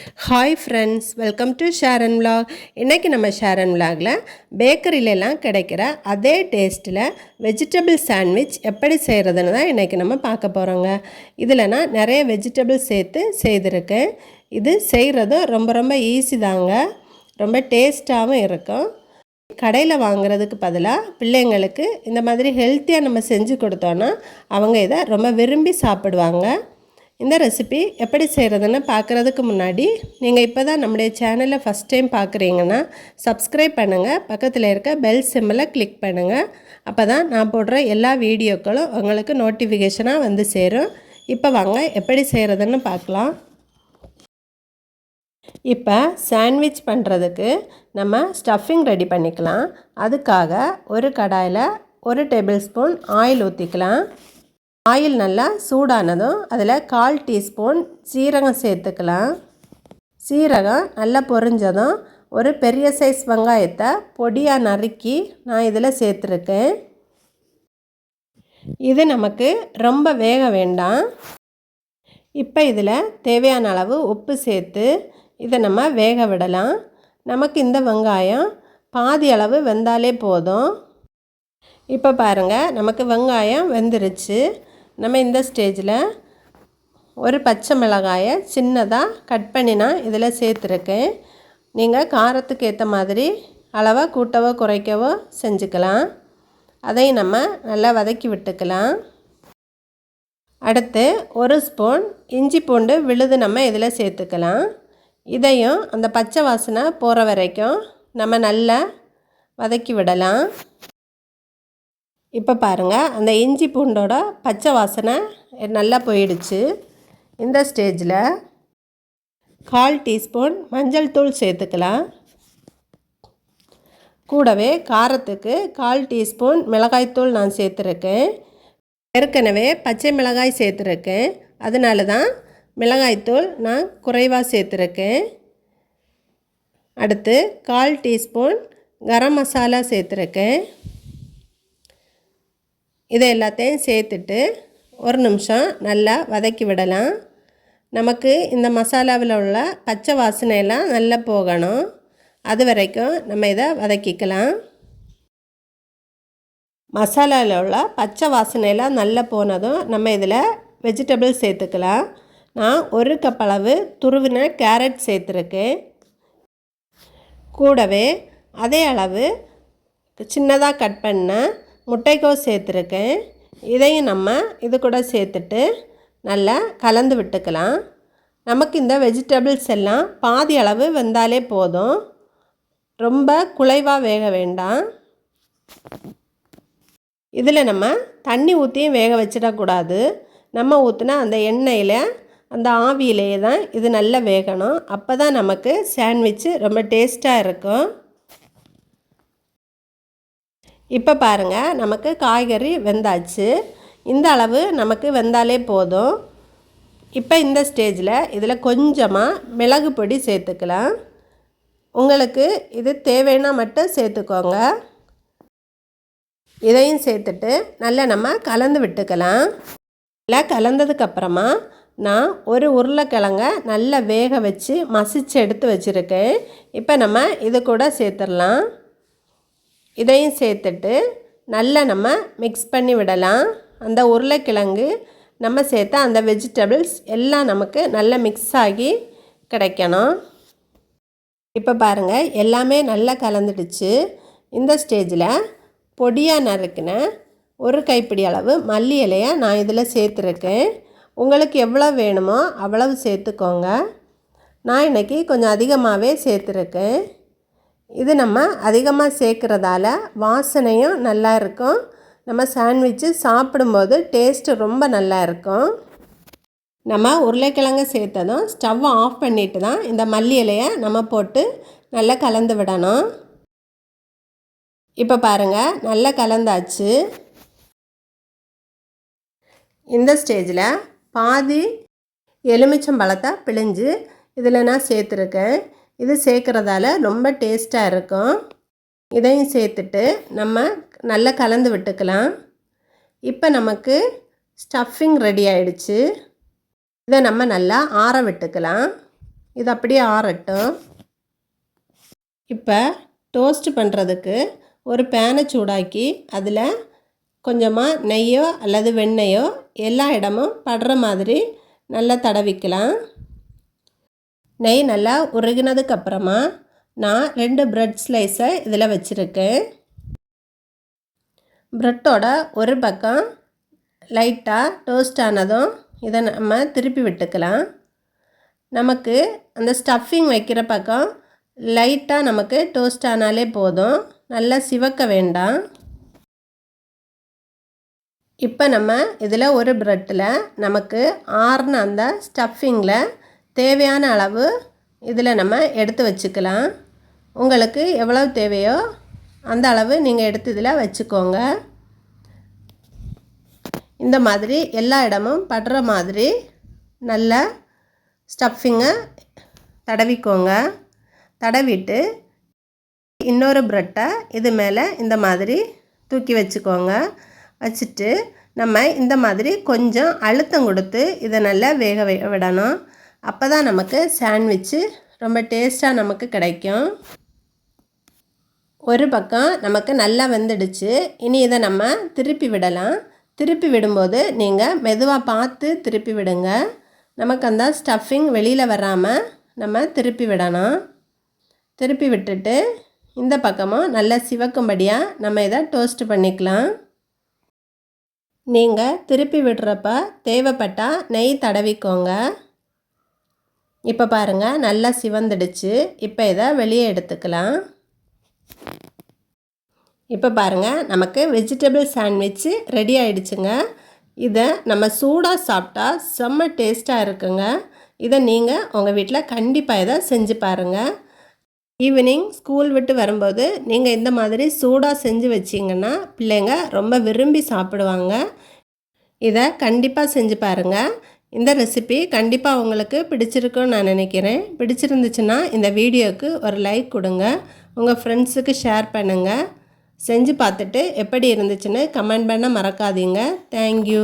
Hi friends, welcome to share and vlog. இன்றைக்கி நம்ம share and விலாகில் பேக்கரியிலலாம் கிடைக்கிற அதே டேஸ்ட்டில் வெஜிடபிள் சாண்ட்விச் எப்படி செய்கிறதுன்னு தான் இன்றைக்கி நம்ம பார்க்க போகிறோங்க. இதில் நான் நிறைய வெஜிடபிள் சேர்த்து செய்திருக்கேன். இது செய்கிறதும் ரொம்ப ரொம்ப ஈஸி தாங்க, ரொம்ப டேஸ்ட்டாகவும் இருக்கும். கடையில் வாங்குறதுக்கு பதிலாக பிள்ளைங்களுக்கு இந்த மாதிரி ஹெல்த்தியாக நம்ம செஞ்சு கொடுத்தோன்னா அவங்க இதை ரொம்ப விரும்பி சாப்பிடுவாங்க. இந்த ரெசிபி எப்படி செய்கிறதுன்னு பார்க்குறதுக்கு முன்னாடி நீங்கள் இப்போ தான் நம்முடைய சேனலை ஃபஸ்ட் டைம் பார்க்குறீங்கன்னா சப்ஸ்கிரைப் பண்ணுங்கள், பக்கத்தில் இருக்க பெல் சிம்மில் கிளிக் பண்ணுங்கள். அப்போ தான் நான் போடுற எல்லா வீடியோக்களும் உங்களுக்கு நோட்டிஃபிகேஷனாக வந்து சேரும். இப்போ வாங்க எப்படி செய்கிறதுன்னு பார்க்கலாம். இப்போ சாண்ட்விச் பண்ணுறதுக்கு நம்ம ஸ்டஃபிங் ரெடி பண்ணிக்கலாம். அதுக்காக ஒரு கடாயில் 1 டேபிள் ஸ்பூன் ஆயில் ஊற்றிக்கலாம். ஆயில் நல்லா சூடானதும் அதில் 1/4 டீஸ்பூன் சீரகம் சேர்த்துக்கலாம். சீரகம் நல்லா பொரிஞ்சதும் ஒரு பெரிய சைஸ் வெங்காயத்தை பொடியாக நறுக்கி நான் இதில் சேர்த்துருக்கேன். இது நமக்கு ரொம்ப வேக வேண்டாம். இப்போ இதில் தேவையான அளவு உப்பு சேர்த்து இதை நம்ம வேக விடலாம். நமக்கு இந்த வெங்காயம் பாதி அளவு வெந்தாலே போதும். இப்போ பாருங்கள், நமக்கு வெங்காயம் வெந்துருச்சு. நம்ம இந்த ஸ்டேஜில் ஒரு பச்சை மிளகாயை சின்னதாக கட் பண்ணி நான் இதில் சேர்த்துருக்கேன். நீங்கள் காரத்துக்கு ஏற்ற மாதிரி அளவை கூட்டவோ குறைக்கவோ செஞ்சுக்கலாம். அதையும் நம்ம நல்லா வதக்கி விட்டுக்கலாம். அடுத்து 1 ஸ்பூன் இஞ்சி பூண்டு விழுது நம்ம இதில் சேர்த்துக்கலாம். இதையும் அந்த பச்சை வாசனை போகிற வரைக்கும் நம்ம நல்லா வதக்கி விடலாம். இப்போ பாருங்கள், அந்த இஞ்சி பூண்டோட பச்சை வாசனை நல்லா போயிடுச்சு. இந்த ஸ்டேஜில் 1/4 டீஸ்பூன் மஞ்சள் தூள் சேர்த்துக்கலாம். கூடவே காரத்துக்கு 1/4 டீஸ்பூன் மிளகாய்த்தூள் நான் சேர்த்துருக்கேன். ஏற்கனவே பச்சை மிளகாய் சேர்த்துருக்கேன், அதனால தான் மிளகாய்த்தூள் நான் குறைவாக சேர்த்துருக்கேன். அடுத்து 1/4 டீஸ்பூன் கரம் மசாலா சேர்த்துருக்கேன். இதை எல்லாத்தையும் சேர்த்துட்டு ஒரு நிமிஷம் நல்லா வதக்கி விடலாம். நமக்கு இந்த மசாலாவில் உள்ள பச்சை வாசனையெல்லாம் நல்லா போகணும். அது வரைக்கும் நம்ம இதை வதக்கிக்கலாம். மசாலாவில் உள்ள பச்சை வாசனையெல்லாம் நல்லா போனதும் நம்ம இதில் வெஜிடபிள் சேர்த்துக்கலாம். நான் 1 கப் அளவு துருவின கேரட் சேர்த்துருக்கேன். கூடவே அதே அளவு சின்னதாக கட் பண்ண முட்டைக்கோஸ் சேர்த்துருக்கேன். இதையும் நம்ம இது கூட சேர்த்துட்டு நல்லா கலந்து விட்டுக்கலாம். நமக்கு இந்த வெஜிடபிள்ஸ் எல்லாம் பாதி அளவு வெந்தாலே போதும், ரொம்ப குழைவாக வேக வேண்டாம். இதில் நம்ம தண்ணி ஊற்றியும் வேக வச்சிடக்கூடாது. நம்ம ஊற்றினா அந்த எண்ணெயில் அந்த ஆவியிலேயே தான் இது நல்லா வேகணும். அப்போ தான் நமக்கு சாண்ட்விட்சு ரொம்ப டேஸ்ட்டாக இருக்கும். இப்போ பாருங்கள், நமக்கு காய்கறி வெந்தாச்சு. இந்த அளவு நமக்கு வெந்தாலே போதும். இப்போ இந்த ஸ்டேஜில் இதில் கொஞ்சமாக மிளகு பொடி சேர்த்துக்கலாம். உங்களுக்கு இது தேவைன்னா மட்டும் சேர்த்துக்கோங்க. இதையும் சேர்த்துட்டு நல்லா நம்ம கலந்து விட்டுக்கலாம். நல்லா கலந்ததுக்கப்புறமா நான் ஒரு உருளைக்கிழங்க நல்லா வேக வச்சு மசிச்சு எடுத்து வச்சுருக்கேன். இப்போ நம்ம இது கூட சேர்த்துடலாம். இதையும் சேர்த்துட்டு நல்லா நம்ம மிக்ஸ் பண்ணி விடலாம். அந்த உருளைக்கிழங்கு நம்ம சேர்த்த அந்த வெஜிடபிள்ஸ் எல்லாம் நமக்கு நல்லா மிக்ஸ் ஆகி கிடைக்கணும். இப்போ பாருங்கள், எல்லாமே நல்லா கலந்துடுச்சு. இந்த ஸ்டேஜில் பொடியாக நறுக்கின 1 கைப்பிடி அளவு மல்லி இலையை நான் இதில் சேர்த்துருக்கேன். உங்களுக்கு எவ்வளோ வேணுமோ அவ்வளவு சேர்த்துக்கோங்க. நான் இன்றைக்கி கொஞ்சம் அதிகமாகவே சேர்த்துருக்கேன். இது நம்ம அதிகமாக சேர்க்குறதால வாசனையும் நல்லா இருக்கும். நம்ம சாண்ட்விட்சு சாப்பிடும்போது டேஸ்ட்டு ரொம்ப நல்லா இருக்கும். நம்ம உருளைக்கிழங்கு சேர்த்ததும் ஸ்டவ்வை ஆஃப் பண்ணிவிட்டு தான் இந்த மல்லி இலையை நம்ம போட்டு நல்லா கலந்து விடணும். இப்போ பாருங்கள், நல்லா கலந்தாச்சு. இந்த ஸ்டேஜில் பாதி எலுமிச்சம்பழத்தை பிழிஞ்சு இதில் நான் சேர்த்துருக்கேன். இது சேர்க்குறதால ரொம்ப டேஸ்ட்டாக இருக்கும். இதையும் சேர்த்துட்டு நம்ம நல்லா கலந்து விட்டுக்கலாம். இப்போ நமக்கு ஸ்டஃபிங் ரெடி ஆகிடுச்சு. இதை நம்ம நல்லா ஆற விட்டுக்கலாம். இது அப்படியே ஆறட்டும். இப்போ டோஸ்ட் பண்ணுறதுக்கு ஒரு பேனை சூடாக்கி அதில் கொஞ்சமாக நெய்யோ அல்லது வெண்ணெயோ எல்லா இடமும் படுற மாதிரி நல்லா தடவிக்கலாம். நெய் நல்லா உருகினதுக்கப்புறமா நான் 2 பிரெட் ஸ்லைஸை இதில் வச்சுருக்கேன். ப்ரெட்டோட ஒரு பக்கம் லைட்டாக டோஸ்ட் ஆனதும் இதை நம்ம திருப்பி விட்டுக்கலாம். நமக்கு அந்த ஸ்டஃபிங் வைக்கிற பக்கம் லைட்டாக நமக்கு டோஸ்ட் ஆனாலே போதும், நல்லா சிவக்க வேண்டாம். இப்போ நம்ம இதில் ஒரு ப்ரெட்டில் நமக்கு ஆறுன அந்த ஸ்டஃபிங்கில் தேவையான அளவு இதில் நம்ம எடுத்து வச்சுக்கலாம். உங்களுக்கு எவ்வளவு தேவையோ அந்த அளவு நீங்கள் எடுத்து இதில் வச்சுக்கோங்க. இந்த மாதிரி எல்லா இடமும் படுற மாதிரி நல்ல ஸ்டஃபிங்கை தடவிக்கோங்க. தடவிட்டு இன்னொரு ப்ரெட்டை இது மேலே இந்த மாதிரி தூக்கி வச்சுக்கோங்க. வச்சுட்டு நம்ம இந்த மாதிரி கொஞ்சம் அழுத்தம் கொடுத்து இதை நல்லா வேக விடணும். அப்போ தான் நமக்கு சாண்ட்விட்சு ரொம்ப டேஸ்ட்டாக நமக்கு கிடைக்கும். ஒரு பக்கம் நமக்கு நல்லா வெந்துடுச்சு. இனி இதை நம்ம திருப்பி விடலாம். திருப்பி விடும்போது நீங்கள் மெதுவாக பார்த்து திருப்பி விடுங்க. நமக்கு அந்த ஸ்டஃபிங் வெளியில் வராமல் நம்ம திருப்பி விடணும். திருப்பி விட்டுட்டு இந்த பக்கமும் நல்லா சிவக்கும்படியாக நம்ம இதை டோஸ்ட் பண்ணிக்கலாம். நீங்கள் திருப்பி விடுறப்ப தேவைப்பட்டால் நெய் தடவிக்கோங்க. இப்போ பாருங்கள் நல்லா சிவந்துடுச்சு. இப்போ இதை வெளியே எடுத்துக்கலாம். இப்போ பாருங்கள் நமக்கு வெஜிடபிள் சாண்ட்விட்சு ரெடி ஆகிடுச்சுங்க. இதை நம்ம சூடாக சாப்பிட்டா செம்ம டேஸ்ட்டாக இருக்குங்க. இதை நீங்கள் உங்கள் வீட்டில் கண்டிப்பாக இதை செஞ்சு பாருங்கள். ஈவினிங் ஸ்கூல் விட்டு வரும்போது நீங்கள் இந்த மாதிரி சூடாக செஞ்சு வச்சிங்கன்னா பிள்ளைங்க ரொம்ப விரும்பி சாப்பிடுவாங்க. இதை கண்டிப்பாக செஞ்சு பாருங்கள். இந்த ரெசிபி கண்டிப்பாக உங்களுக்கு பிடிச்சிருக்குன்னு நான் நினைக்கிறேன். பிடிச்சிருந்துச்சுன்னா இந்த வீடியோவுக்கு ஒரு லைக் கொடுங்க. உங்கள் ஃப்ரெண்ட்ஸுக்கு ஷேர் பண்ணுங்கள். செஞ்சு பார்த்துட்டு எப்படி இருந்துச்சுன்னு கமெண்ட் பண்ண மறக்காதீங்க. தேங்க்யூ.